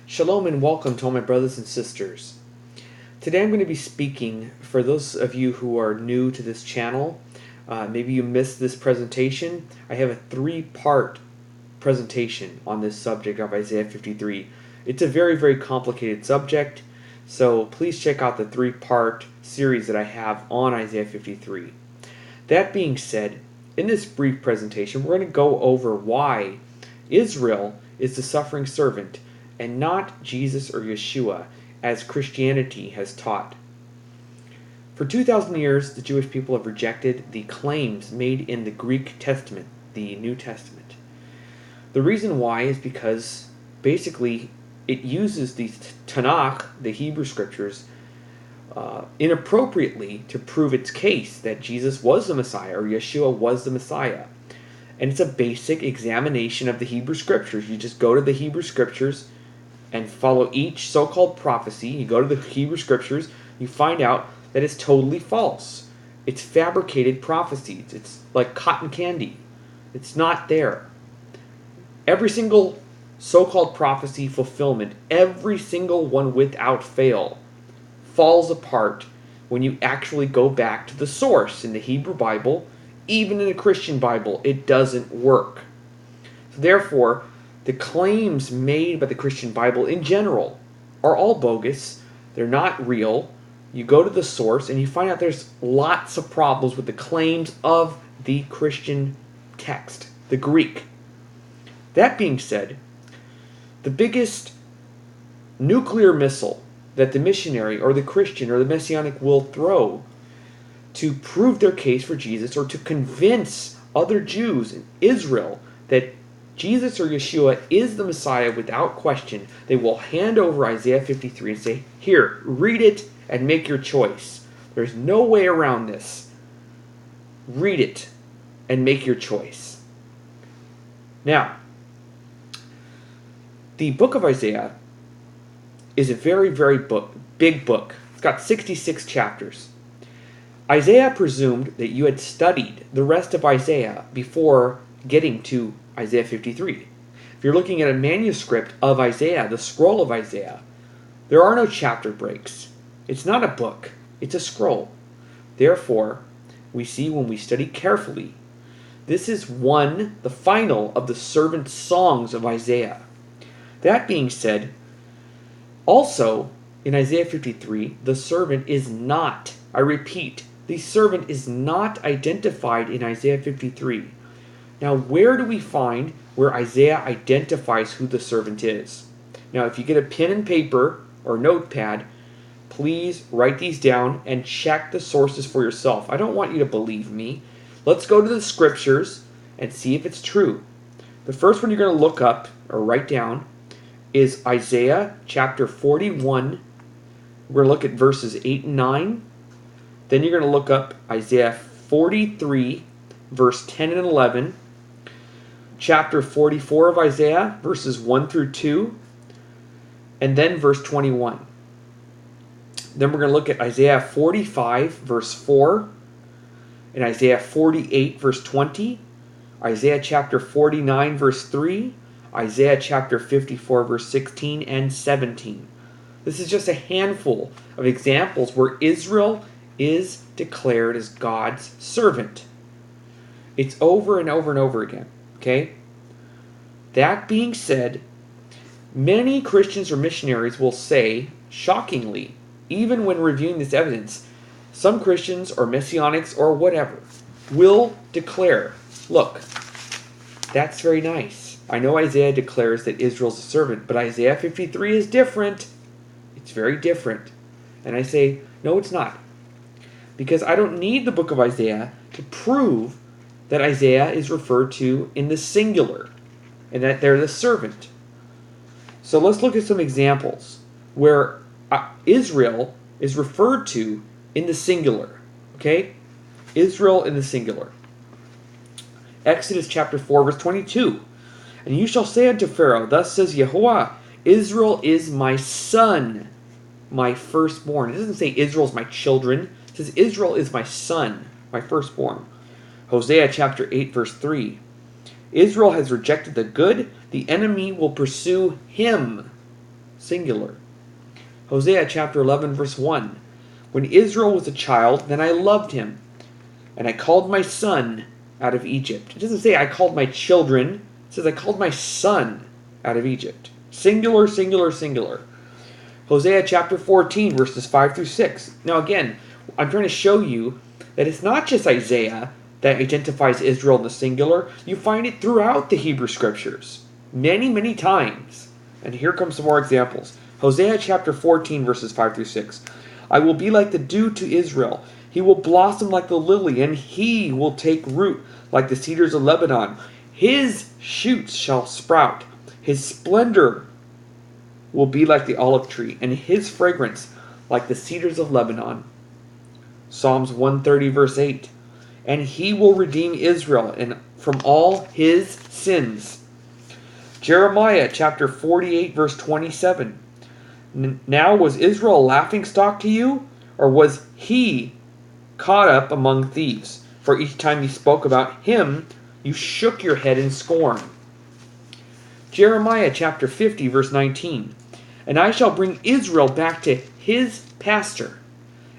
Shalom and welcome to all my brothers and sisters. Today I'm going to be speaking for those of you who are new to this channel. Maybe you missed this presentation. I have a three-part presentation on this subject of Isaiah 53. It's a very, very complicated subject, so please check out the three-part series that I have on Isaiah 53. That being said, in this brief presentation, we're going to go over why Israel is the suffering servant and not Jesus or Yeshua, as Christianity has taught. For 2,000 years, the Jewish people have rejected the claims made in the Greek Testament, the New Testament. The reason why is because, basically, it uses the Tanakh, the Hebrew Scriptures, inappropriately to prove its case that Jesus was the Messiah or Yeshua was the Messiah. And it's a basic examination of the Hebrew Scriptures. You just go to the Hebrew Scriptures and follow each so-called prophecy. You go to the Hebrew Scriptures, you find out that it's totally false. It's fabricated prophecies. It's like cotton candy. It's not there. Every single so-called prophecy fulfillment, every single one without fail, falls apart when you actually go back to the source. In the Hebrew Bible, even in the Christian Bible, it doesn't work. So therefore, the claims made by the Christian Bible in general are all bogus. They're not real. You go to the source and you find out there's lots of problems with the claims of the Christian text, the Greek. That being said, the biggest nuclear missile that the missionary or the Christian or the Messianic will throw to prove their case for Jesus or to convince other Jews in Israel that Jesus or Yeshua is the Messiah without question, they will hand over Isaiah 53 and say, here, read it and make your choice. There's no way around this. Read it and make your choice. Now, the book of Isaiah is a very, very big book. It's got 66 chapters. Isaiah presumed that you had studied the rest of Isaiah before getting to Isaiah 53. If you're looking at a manuscript of Isaiah, the scroll of Isaiah, there are no chapter breaks. It's not a book. It's a scroll. Therefore, we see when we study carefully, this is the final of the servant songs of Isaiah. That being said, also in Isaiah 53, the servant is not, I repeat, the servant is not identified in Isaiah 53. Now, where do we find where Isaiah identifies who the servant is? Now, if you get a pen and paper or notepad, please write these down and check the sources for yourself. I don't want you to believe me. Let's go to the scriptures and see if it's true. The first one you're going to look up or write down is Isaiah chapter 41. We're going to look at verses 8 and 9. Then you're going to look up Isaiah 43, verse 10 and 11. Chapter 44 of Isaiah, verses 1 through 2. And then verse 21. Then we're going to look at Isaiah 45, verse 4. And Isaiah 48, verse 20. Isaiah chapter 49, verse 3. Isaiah chapter 54, verse 16 and 17. This is just a handful of examples where Israel is declared as God's servant. It's over and over and over again. Okay? That being said, many Christians or missionaries will say, shockingly, even when reviewing this evidence, some Christians or Messianics or whatever will declare, look, that's very nice. I know Isaiah declares that Israel's a servant, but Isaiah 53 is different. It's very different. And I say, no, it's not. Because I don't need the book of Isaiah to prove that Isaiah is referred to in the singular and that they're the servant. So let's look at some examples where Israel is referred to in the singular. Okay? Israel in the singular. Exodus chapter 4, verse 22. And you shall say unto Pharaoh, thus says Yeshua, Israel is my son, my firstborn. It doesn't say Israel is my children. It says Israel is my son, my firstborn. Hosea chapter 8, verse 3. Israel has rejected the good. The enemy will pursue him. singular. Hosea chapter 11, verse 1. When Israel was a child, then I loved him, and I called my son out of Egypt. It doesn't say I called my children. It says I called my son out of Egypt. Singular, singular, singular. Hosea chapter 14, verses 5 through 6. Now again, I'm trying to show you that it's not just Isaiah that identifies Israel in the singular. You find it throughout the Hebrew Scriptures. Many, many times. And here come some more examples. Hosea chapter 14, verses 5 through 6. I will be like the dew to Israel. He will blossom like the lily, and he will take root like the cedars of Lebanon. His shoots shall sprout. His splendor will be like the olive tree, and his fragrance like the cedars of Lebanon. Psalms 130, verse 8. And he will redeem Israel and from all his sins. Jeremiah chapter 48, verse 27. Now was Israel a laughingstock to you, or was he caught up among thieves? For each time you spoke about him, you shook your head in scorn. Jeremiah chapter 50, verse 19. And I shall bring Israel back to his pasture,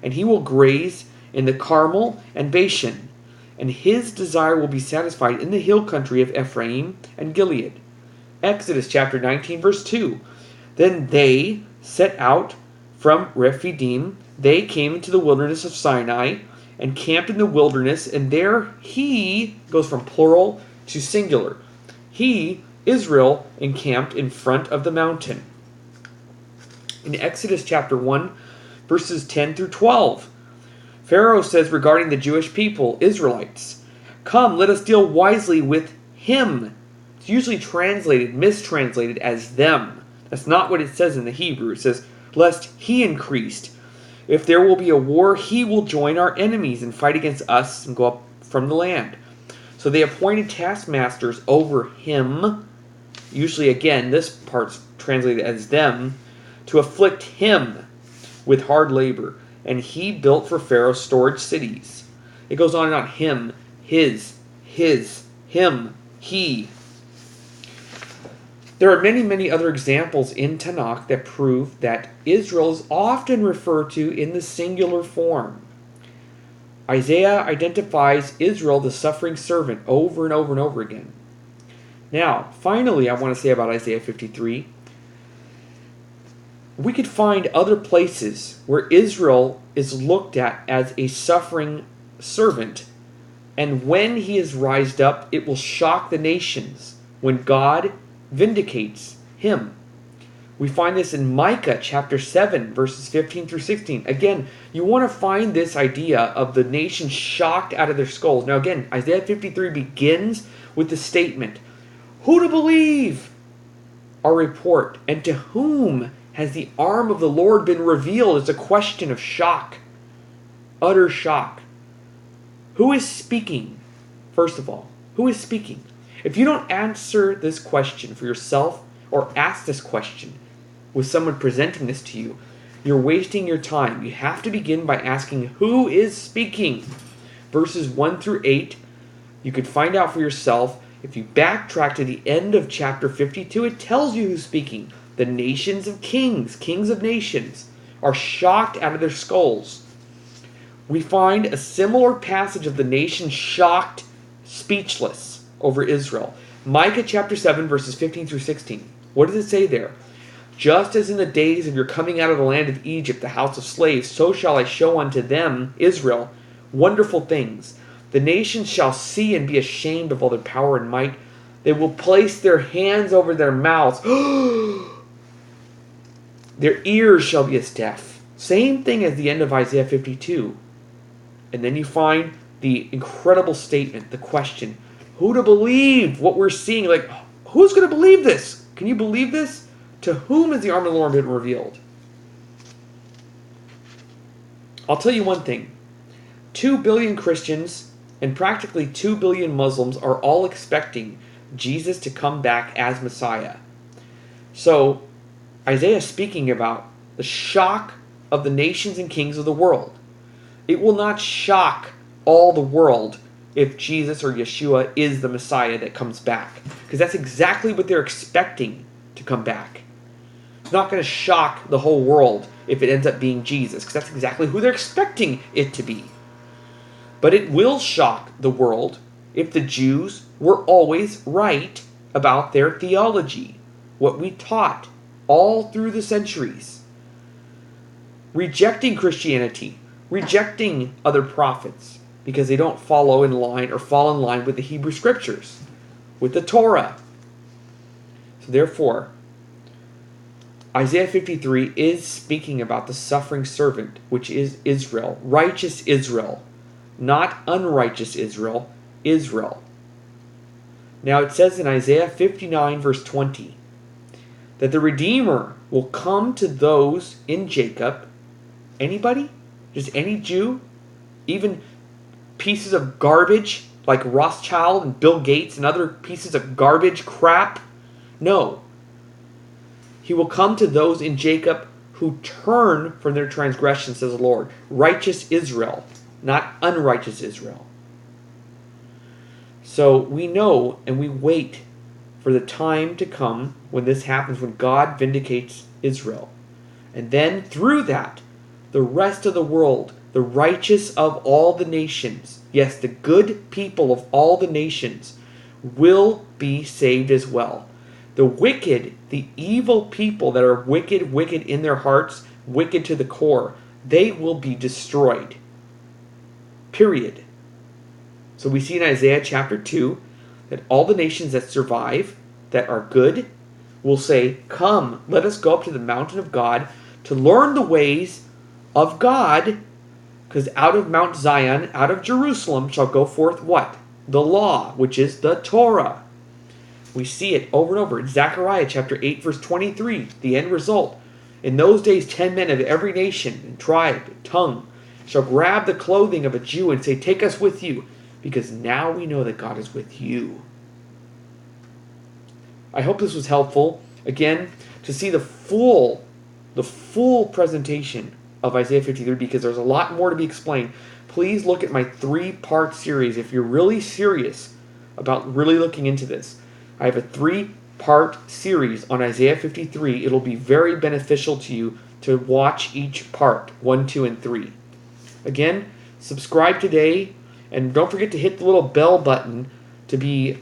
and he will graze in the Carmel and Bashan, and his desire will be satisfied in the hill country of Ephraim and Gilead. Exodus chapter 19, verse 2. Then they set out from Rephidim. They came into the wilderness of Sinai and camped in the wilderness, and there he goes from plural to singular. He, Israel, encamped in front of the mountain. In Exodus chapter 1, verses 10 through 12, Pharaoh says regarding the Jewish people, Israelites, come, let us deal wisely with him. It's usually mistranslated as them. That's not what it says in the Hebrew. It says, lest he increased. If there will be a war, he will join our enemies and fight against us and go up from the land. So they appointed taskmasters over him. Usually, again, this part's translated as them, to afflict him with hard labor. And he built for Pharaoh storage cities. It goes on and on. Him, his, him, he. There are many, many other examples in Tanakh that prove that Israel is often referred to in the singular form. Isaiah identifies Israel, the suffering servant, over and over and over again. Now, finally, I want to say about Isaiah 53, we could find other places where Israel is looked at as a suffering servant, and when he is raised up, it will shock the nations when God vindicates him. We find this in Micah chapter 7, verses 15 through 16. Again, you want to find this idea of the nation shocked out of their skulls. Now again, Isaiah 53 begins with the statement, who to believe our report, and to whom has the arm of the Lord been revealed? It's a question of shock, utter shock. Who is speaking? First of all, who is speaking? If you don't answer this question for yourself or ask this question with someone presenting this to you, you're wasting your time. You have to begin by asking who is speaking. Verses 1 through 8, you could find out for yourself. If you backtrack to the end of chapter 52, it tells you who's speaking. The nations of kings, kings of nations, are shocked out of their skulls. We find a similar passage of the nation shocked, speechless over Israel. Micah chapter 7, verses 15 through 16. What does it say there? Just as in the days of your coming out of the land of Egypt, the house of slaves, so shall I show unto them, Israel, wonderful things. The nations shall see and be ashamed of all their power and might. They will place their hands over their mouths. Their ears shall be as deaf. Same thing as the end of Isaiah 52. And then you find the incredible statement, the question, who to believe what we're seeing? Like, who's going to believe this? Can you believe this? To whom has the arm of the Lord been revealed? I'll tell you one thing. 2 billion Christians and practically 2 billion Muslims are all expecting Jesus to come back as Messiah. So, Isaiah is speaking about the shock of the nations and kings of the world. It will not shock all the world if Jesus or Yeshua is the Messiah that comes back. Because that's exactly what they're expecting to come back. It's not going to shock the whole world if it ends up being Jesus, because that's exactly who they're expecting it to be. But it will shock the world if the Jews were always right about their theology, what we taught all through the centuries. Rejecting Christianity, rejecting other prophets, because they don't fall in line with the Hebrew Scriptures, with the Torah. So therefore, Isaiah 53 is speaking about the suffering servant, which is Israel, righteous Israel, not unrighteous Israel, Israel. Now it says in Isaiah 59 verse 20 that the Redeemer will come to those in Jacob. Anybody? Just any Jew? Even pieces of garbage like Rothschild and Bill Gates and other pieces of garbage crap? No. He will come to those in Jacob who turn from their transgressions, says the Lord. Righteous Israel, not unrighteous Israel. So we know and we wait for the time to come when this happens, when God vindicates Israel. And then through that, the rest of the world, the righteous of all the nations, yes, the good people of all the nations, will be saved as well. The wicked, the evil people that are wicked in their hearts, wicked to the core, they will be destroyed. Period. So we see in Isaiah chapter 2 that all the nations that survive, that are good, will say, "Come, let us go up to the mountain of God to learn the ways of God, because out of Mount Zion, out of Jerusalem, shall go forth" what? The law, which is the Torah. We see it over and over in Zechariah chapter 8 verse 23, the end result. In those days 10 men of every nation and tribe and tongue shall grab the clothing of a Jew and say, "Take us with you, because now we know that God is with you." I hope this was helpful. Again, to see the full presentation of Isaiah 53, because there's a lot more to be explained. Please look at my 3-part series if you're really serious about really looking into this. I have a 3-part series on Isaiah 53. It'll be very beneficial to you to watch each part, 1, 2, and 3. Again, subscribe today, and don't forget to hit the little bell button to be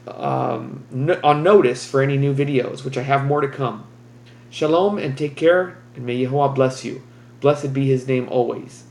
on notice for any new videos, which I have more to come. Shalom, and take care, and may Yeshua bless you. Blessed be his name always.